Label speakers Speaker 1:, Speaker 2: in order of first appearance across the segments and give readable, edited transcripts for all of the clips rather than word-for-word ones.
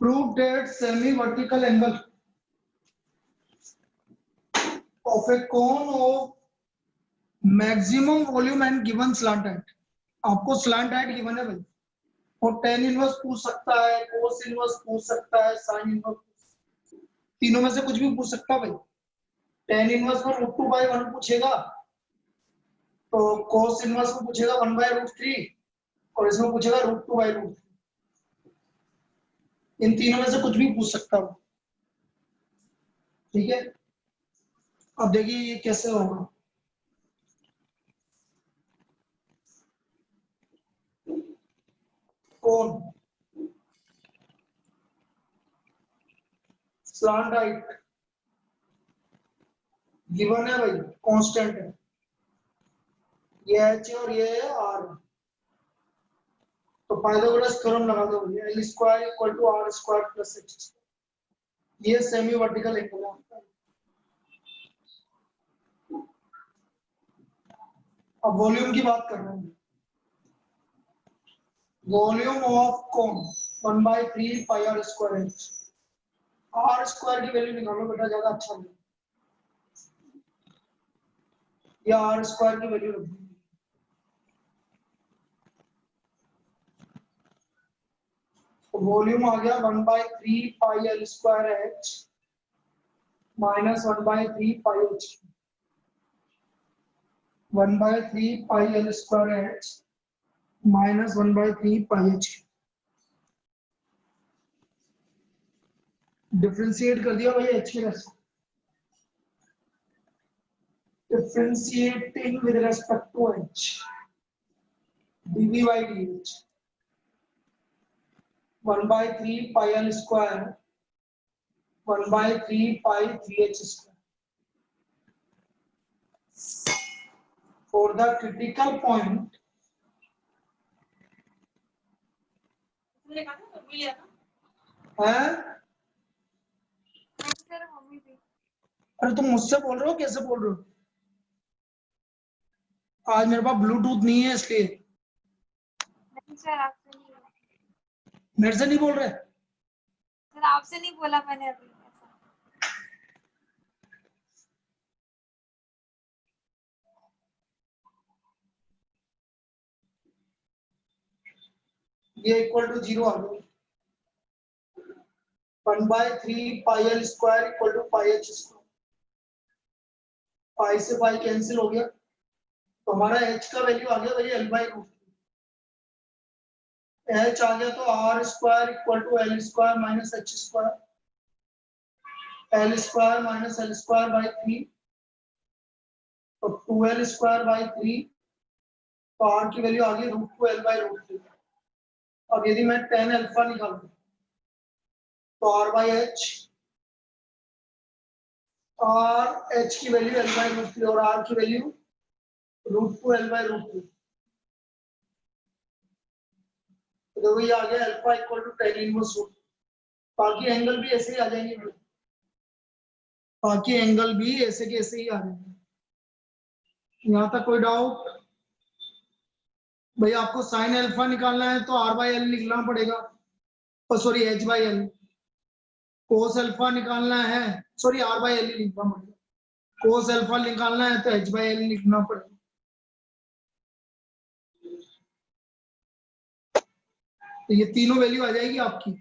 Speaker 1: Prove that semi-vertical angle of a cone of maximum volume and given slant height. आपको slant height given है भाई, और tan inverse पूछ सकता है, cos इनवर्स पूछ सकता है, sin इनवर्स, तीनों में से कुछ भी पूछ सकता है भाई। tan इनवर्स को √2/1 पूछेगा, तो cos इनवर्स को पूछेगा 1/√3, और इसमें पूछेगा √2/√3। इन तीनों में से कुछ भी पूछ सकता हूँ, ठीक है। अब देखिए ये कैसे होगा। कौन स्लांट हाइट गिवन है भाई, कांस्टेंट है, ये h और ये है r, तो पाइथागोरस थ्योरम लगा दो भैया, l square equal to r square plus h। ये सेमी वर्टिकल एंगल है। अब वॉल्यूम की बात कर रहे हैं, volume of cone 1/3 pi r square h। r square की वैल्यू निकालो बेटा, ज्यादा अच्छा है, या r स्क्वायर की वैल्यू रख दो। वॉल्यूम आ गया 1/3 pi l square h minus 1/3 pi h, 1/3 pi l square h minus 1/3 pi h। Differentiate कर दिया भाई h के respect, differentiating with respect to h, dv/dh 1/3 pi l square 1/3 pi 3h square. For the critical point है, अरे तुम मुझसे बोल रहे हो, कैसे बोल रहे हो? आज मेरे पास ब्लूटूथ नहीं है इसलिए।
Speaker 2: नहीं सर, आपसे नहीं बोला।
Speaker 1: मेरे से नहीं बोल रहे?
Speaker 2: सर आपसे नहीं बोला मैंने अभी।
Speaker 1: ये इक्वल टू 0 आ गया, 1/3 pi l square equal to pi h square, pi से पाई कैंसिल हो गया, तो हमारा h का वैल्यू आ गया भाई l/√3। h आ गया तो r square equal to l square minus h square, l square minus l square by 3, तो 2l स्क्वायर बाई 3, तो r की वैल्यू आ गई √2l/√3। अब यदि मैं tan अल्फा निकालूं तो r/h, r h की वैल्यू l/√3 और r की वैल्यू √2l/√3, तो देखो ये आ गया alpha equal to tan inverse root. बाकी एंगल भी ऐसे ही आ जाएंगे, बाकी एंगल भी ऐसे के ऐसे ही आ जाएंगे। यहाँ तक कोई डाउट? भाई आपको साइन अल्फा निकालना है तो r/l निकलना पड़ेगा, सॉरी h/l। कोस अल्फा निकालना है, सॉरी r/l ही लिखना पड़ेगा, कोस अल्फा निकालना है तो h/l लिखना पड़ेगा। तो ये तीनों वैल्यू आ जाएगी आपकी,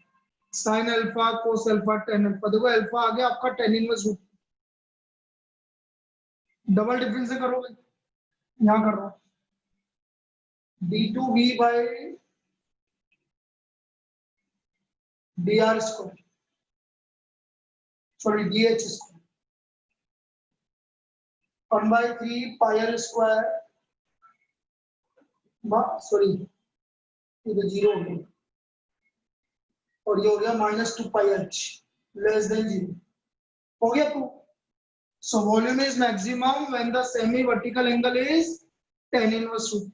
Speaker 1: sine alpha, cos alpha, tan alpha. देखो अल्फा आ गया आपका tan inverse root, double difference से करो भाई, यहाँ कर रहा हूँ d2v by dr square, sorry dh square, 1/3 pi l square, sorry ये तो 0 हो गया, और ये हो गया -2 पाई h लेस देन 0, हो गया proof. So volume is maximum when the semi-vertical angle is tan inverse root.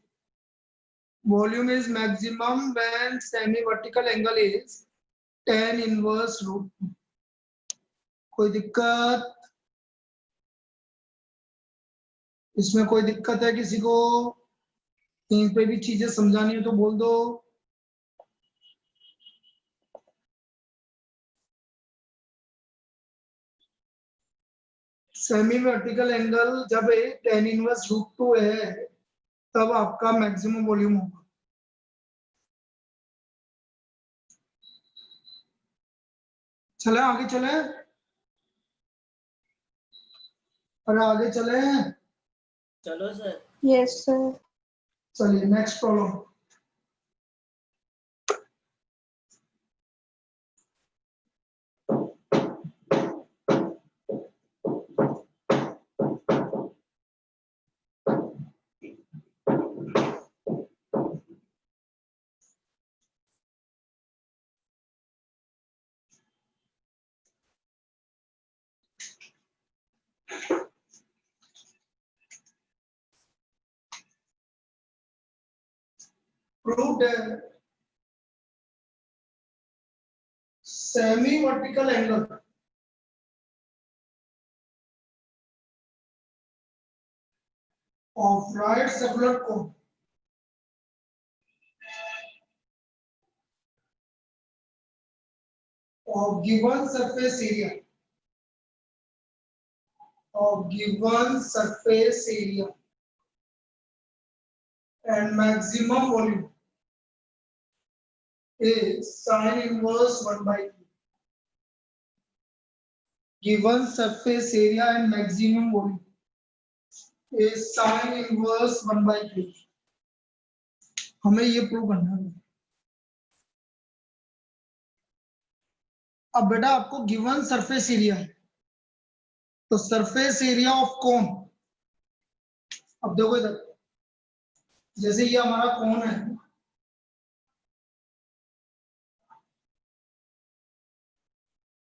Speaker 1: Volume is maximum when semi-vertical angle is tan inverse root. कोई दिक्कत? इसमें कोई दिक्कत है किसी को? कहीं पे भी चीजें समझानी हो तो बोल दो। सेमी वर्टिकल एंगल जब tan इनवर्स √2 है तब आपका मैक्सिमम वॉल्यूम होगा। चले आगे चले, अरे आगे चले।
Speaker 3: चलो सर।
Speaker 2: Yes sir.
Speaker 1: चलिए next problem. Prove that semi-vertical angle of right circular cone of given surface area and maximum volume is sin inverse 1 by 2. Given surface area and maximum volume is sin inverse 1 by 2. हमें ये prove करना है। अब बेटा आपको given surface area है, तो surface area of cone, अब देखो इधर, जैसे ये हमारा कोन है,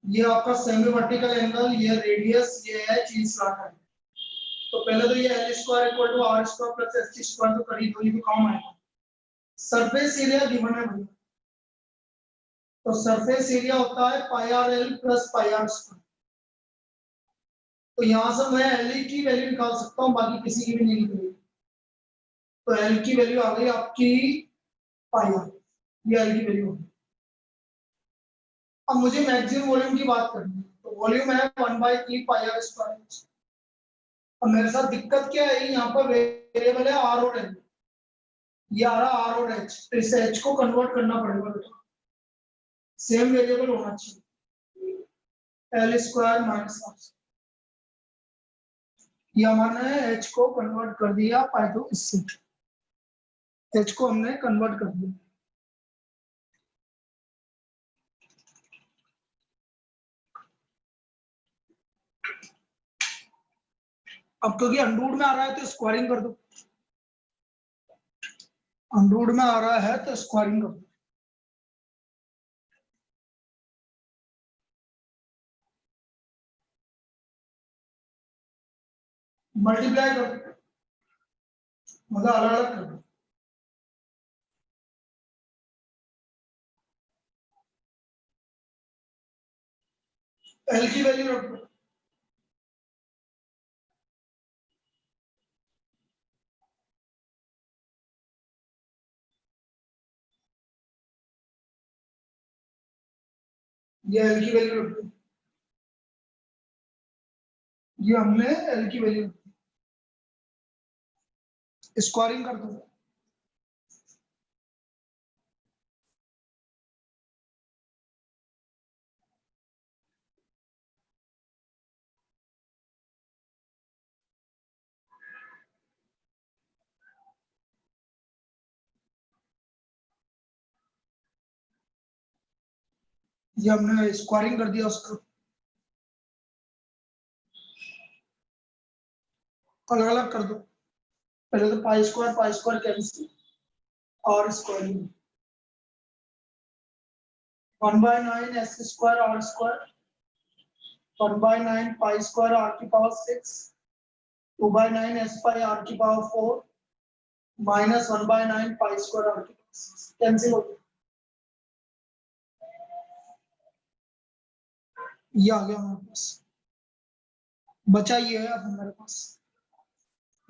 Speaker 1: ये आपका सेमी वर्टिकल एंगल, ये रेडियस, ये है चीज स्लॉट है। तो पहले तो ये L square equal to R square plus ST square तो करीब वही तो काम आएगा। सरफेस एरिया गिवन है भैया, तो सरफेस एरिया होता है pi r l plus pi r square. तो यहां से मैं एल की वैल्यू निकाल सकता हूं, बाकी किसी की भी नहीं निकलेगी। तो एल की वैल्यू आ गई आपकी पाई आर, ये एल की वैल्यू होगी। अब मुझे मैक्सिमम वॉल्यूम की बात करनी है, तो वॉल्यूम है 1/3 पाई आर स्क्वायर। अब मेरे साथ दिक्कत क्या है, यहाँ पर वेरिएबल है आर और एल, ये आ रहा आर और एच, तो इस एच को कन्वर्ट करना पड़ेगा बेटा, सेम वेरिएबल होना चाहिए, एल स्क्वायर माइनस आर। ये हमारे एच को कन्वर्ट कर दिया पाई तो इससे, एच को हमने कन्वर्ट कर दिया। अब क्योंकि अंडरूट में आ रहा है तो स्क्वायरिंग कर दो, अंडरूट में आ रहा है तो स्क्वायरिंग कर दो। मल्टीप्लाई कर दो, मतलब अलग अलग कर दो। एल की वैल्यू रख दो, ये एल की वैल्यू रख दो, ये हमने एल की वैल्यू रख दी, स्क्वायरिंग कर दो। ये हमने स्क्वायरिंग कर दिया उसको, अलग अलग कर दो। पहले तो पाई स्क्वायर कैंसिल, और squaring 1/9 S square are square, 1/9 pi square R की पावर 6, 2/9 एस पाई आर की power 4 minus 1/9 pi square R की पावर 6 कैंसिल हो गया। ये आ गया हमारे पास, बचा ये है अब हमारे पास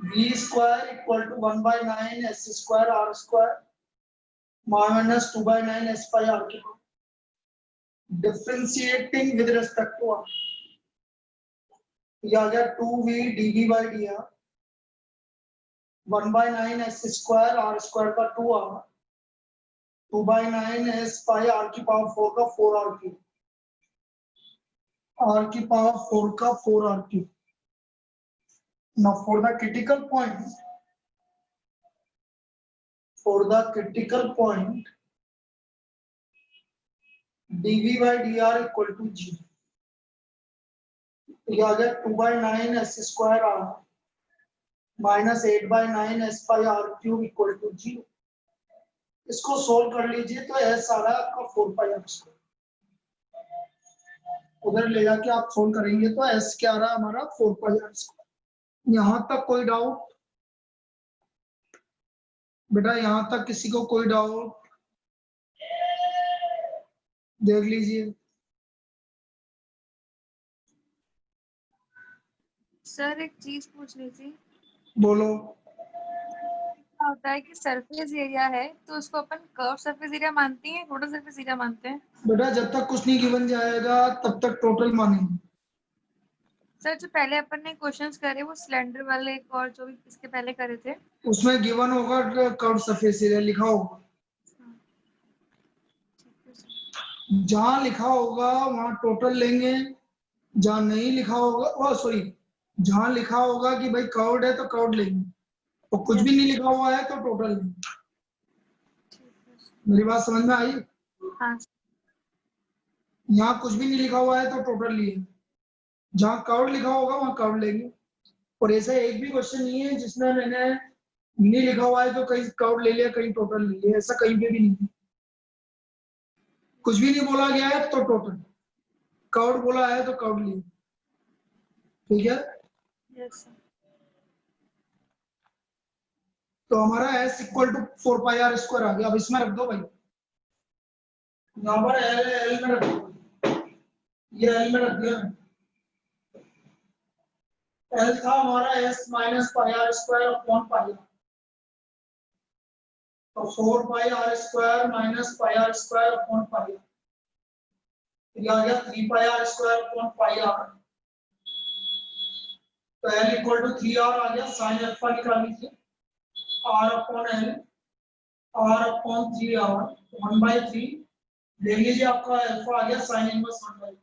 Speaker 1: v square equal to 1/9 S square are square minus 2/9 S pi are की power, differentiating with respect to r. ये आ गया 2v dv by dr 1/9 s square r square का 2r 2/9 s पाई r की पावर 4 का 4r cube r की power 4 का 4r cube. Now for the critical point dv by dr equal to 0। ये आ गया 2/9 s square r minus 8/9 s pi r cube equal to 0। इसको solve कर लीजिए तो s आ रहा है आपका 4 पाई r स्क्वायर। उधर ले जाके आप सोल्व करेंगे तो s क्या आ रहा है हमारा 4 पाई r स्क्वायर। यहां तक कोई डाउट बेटा? यहां तक किसी को कोई डाउट? देख लीजिए।
Speaker 2: सर एक चीज पूछनी थी।
Speaker 1: बोलो।
Speaker 2: क्या होता है कि सरफेस एरिया है तो उसको अपन कर्व सरफेस एरिया मानते हैं, टोटल सरफेस एरिया मानते हैं?
Speaker 1: बेटा जब तक कुछ नहीं गिवन जाएगा तब तक टोटल मानेंगे।
Speaker 2: सर जो पहले अपन ने क्वेश्चंस करे वो सिलेंडर वाले और जो भी इसके पहले करे थे,
Speaker 1: उसमें गिवन होगा कर्व सरफेस एरिया लिखा होगा।
Speaker 2: ठीक है सर।
Speaker 1: जहां लिखा होगा वहां टोटल लेंगे, जहां नहीं लिखा होगा सॉरी जहां लिखा होगा कि भाई कर्व्ड है तो कर्व्ड लेंगे, और कुछ भी नहीं लिखा हुआ है तो टोटल लेंगे।
Speaker 2: ठीक है सर।
Speaker 1: मेरी बात समझ में आई?
Speaker 2: हाँ
Speaker 1: यहाँ कुछ भी नहीं लिखा हुआ है तो टोटल लिए, जहाँ कर्व्ड लिखा होगा वहां कर्व्ड लेंगे। और ऐसा एक भी क्वेश्चन नहीं है जिसमें मैंने नहीं लिखा हुआ है तो कहीं कर्व्ड ले लिया कहीं टोटल ले लिया, ऐसा कहीं पे भी नहीं है। कुछ भी नहीं बोला गया है तो टोटल, कर्व्ड बोला है तो कर्व्ड लिए। ठीक है?
Speaker 2: Yes sir.
Speaker 1: तो हमारा s equal to 4 pi r square आ गया। अब इसमें रख दो भाई, यहाँ पर एल में रख दो, ये एल में रख दिया। एल था हमारा s minus pi r square upon pi. तो 4 pi r square minus pi r square upon pi. ये आ गया 3 पाई r square upon pi r। तो l इक्वल टू 3r आ गया। साइन अल्फा निकाल लीजिए, r upon l, r upon 3r 1/3 ले लीजिए। आपका अल्फा आ गया साइन इनवर्स 1/3।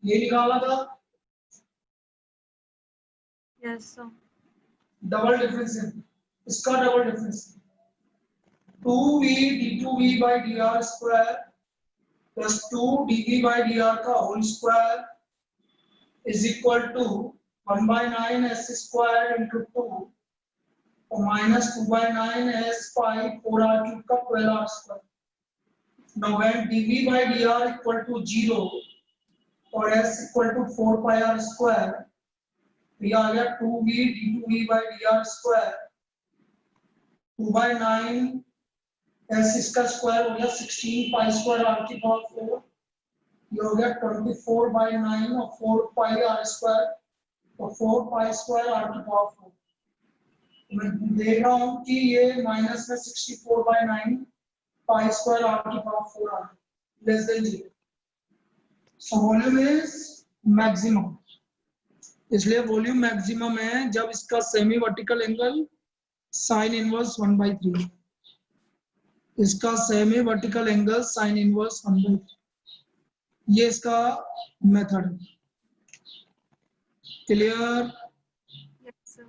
Speaker 1: ये निकाला था।
Speaker 2: Yes sir.
Speaker 1: डबल डिफरेंस है इसका, double difference 2v d2v by dr square plus 2 dv by dr का whole square is equal to 1/9 s square into 2 और माइनस 2/9 s पाई 4r क्यूब का 12r square. Now when dv by dr equal to 0 और s equal to 4 pi r square, ये आ गया 2v d2v by dr square 2/9 s इसका square हो गया 16 पाई square r की पावर 4। ये हो गया 24/9 और 4 पाई r स्क्वायर और 4 पाई स्क्वायर r की पावर 4। मैं देख रहा हूँ कि ये माइनस में 64/9 पाई स्क्वायर r की पावर 4 आ less than 0। So volume is maximum, इसलिए वॉल्यूम मैक्सिमम है जब इसका semi vertical angle sine inverse 1/3, इसका semi vertical angle sine inverse 1/3। ये इसका मेथड है। क्लियर?
Speaker 2: Yes sir.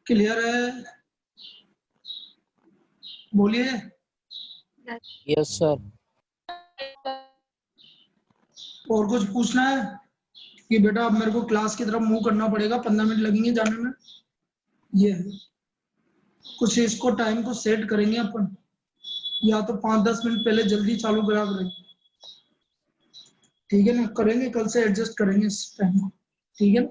Speaker 1: क्लियर है? बोलिए।
Speaker 4: Yes sir.
Speaker 1: और कुछ पूछना है कि बेटा अब मेरे को क्लास की तरफ मूव करना पड़ेगा, 15 मिनट लगेंगे जाने में। ये है कुछ, इसको टाइम को सेट करेंगे अपन, या तो 5-10 मिनट पहले जल्दी चालू करा करेंगे। ठीक है ना? करेंगे, कल से एडजस्ट करेंगे इस टाइम को। ठीक है ना?